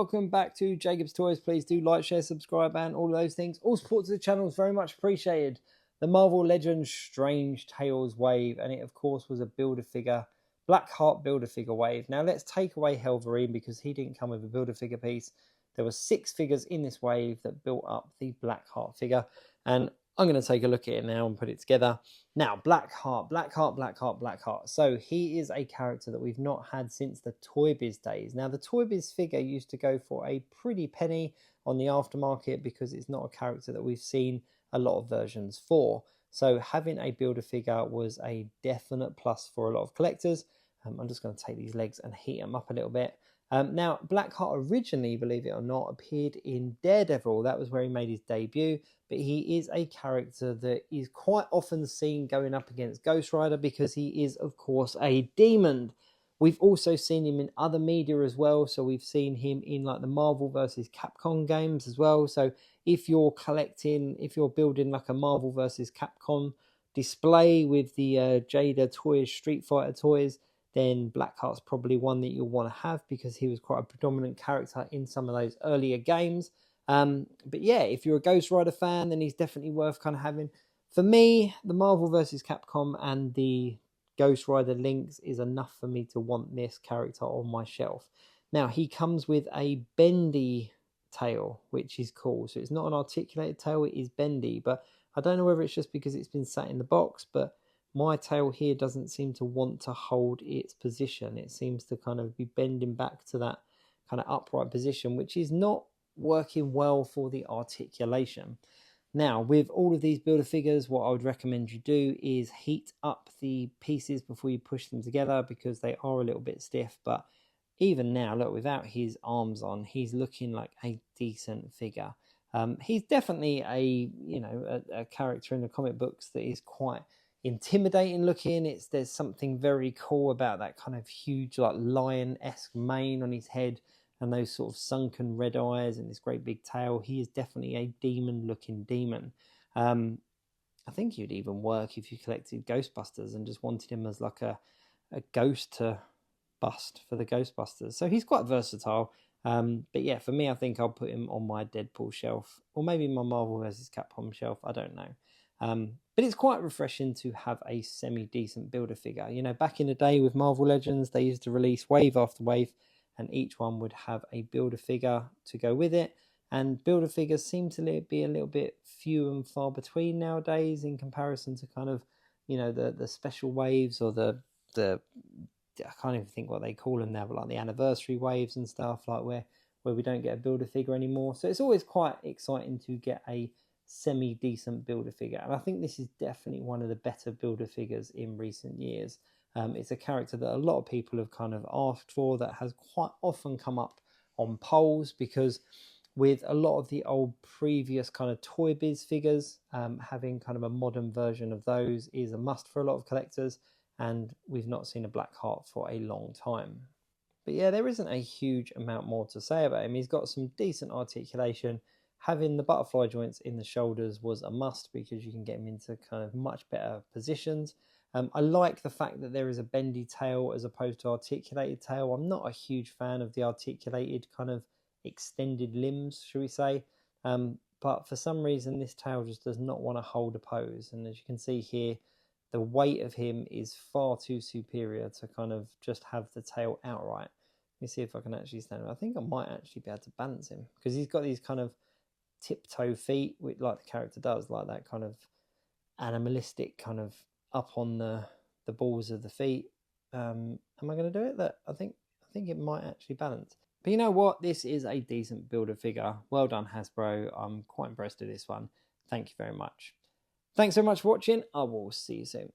welcome back to Jacob's Toys. Please do like, share, subscribe, and all of those things. All support to the channel is very much appreciated. The Marvel Legends Strange Tales wave, and it of course was a Build-A-Figure, Blackheart Build-A-Figure wave. Now let's take away Helverine because he didn't come with a Build-A-Figure piece. There were 6 figures in this wave that built up the Blackheart figure, and I'm going to take a look at it now and put it together. Now, Blackheart. So he is a character that we've not had since the Toy Biz days. Now, the Toy Biz figure used to go for a pretty penny on the aftermarket because it's not a character that we've seen a lot of versions for. So having a Build-A-Figure was a definite plus for a lot of collectors. I'm just going to take these legs and heat them up a little bit. Now, Blackheart originally, believe it or not, appeared in Daredevil. That was where he made his debut. But he is a character that is quite often seen going up against Ghost Rider because he is, of course, a demon. We've also seen him in other media as well. So we've seen him in like the Marvel vs. Capcom games as well. So if you're building like a Marvel vs. Capcom display with the Jada Toys Street Fighter toys, then Blackheart's probably one that you'll want to have because he was quite a predominant character in some of those earlier games. But yeah, if you're a Ghost Rider fan, then he's definitely worth kind of having. For me, the Marvel vs. Capcom and the Ghost Rider links is enough for me to want this character on my shelf. Now, he comes with a bendy tail, which is cool. So it's not an articulated tail, it is bendy. But I don't know whether it's just because it's been sat in the box, but my tail here doesn't seem to want to hold its position. It seems to kind of be bending back to that kind of upright position, which is not working well for the articulation. Now, with all of these Build-A-Figures, what I would recommend you do is heat up the pieces before you push them together because they are a little bit stiff. But even now, look, without his arms on, he's looking like a decent figure. He's definitely a character in the comic books that is quite intimidating looking. There's something very cool about that kind of huge like lion-esque mane on his head and those sort of sunken red eyes and this great big tail. He is definitely a demon looking demon. I think he'd even work if you collected Ghostbusters and just wanted him as like a ghost to bust for the Ghostbusters. So he's quite versatile. But yeah, for me, I think I'll put him on my Deadpool shelf or maybe my Marvel vs. Capcom shelf. I don't know. But it's quite refreshing to have a semi-decent Build-A-Figure. You know, back in the day with Marvel Legends, they used to release wave after wave, and each one would have a Build-A-Figure to go with it. And Build-A-Figures seem to be a little bit few and far between nowadays in comparison to kind of, you know, the special waves or the I can't even think what they call them now, but like the anniversary waves and stuff, like where we don't get a Build-A-Figure anymore. So it's always quite exciting to get a semi-decent Build-A-Figure, and I think this is definitely one of the better Build-A-Figures in recent years. It's a character that a lot of people have kind of asked for, that has quite often come up on polls because with a lot of the old previous kind of Toy Biz figures, having kind of a modern version of those is a must for a lot of collectors, and we've not seen a Blackheart for a long time. But yeah, there isn't a huge amount more to say about him. He's got some decent articulation. Having the butterfly joints in the shoulders was a must because you can get him into kind of much better positions. I like the fact that there is a bendy tail as opposed to articulated tail. I'm not a huge fan of the articulated kind of extended limbs, shall we say. But for some reason, this tail just does not want to hold a pose. And as you can see here, the weight of him is far too superior to kind of just have the tail outright. Let me see if I can actually stand him. I think I might actually be able to balance him because he's got these kind of tiptoe feet, which like the character does, like that kind of animalistic kind of up on the balls of the feet. Am I going to do it? That I think it might actually balance. But you know what? This is a decent Build-A-Figure. Well done, Hasbro. I'm quite impressed with this one. Thank you very much. Thanks so much for watching. I will see you soon.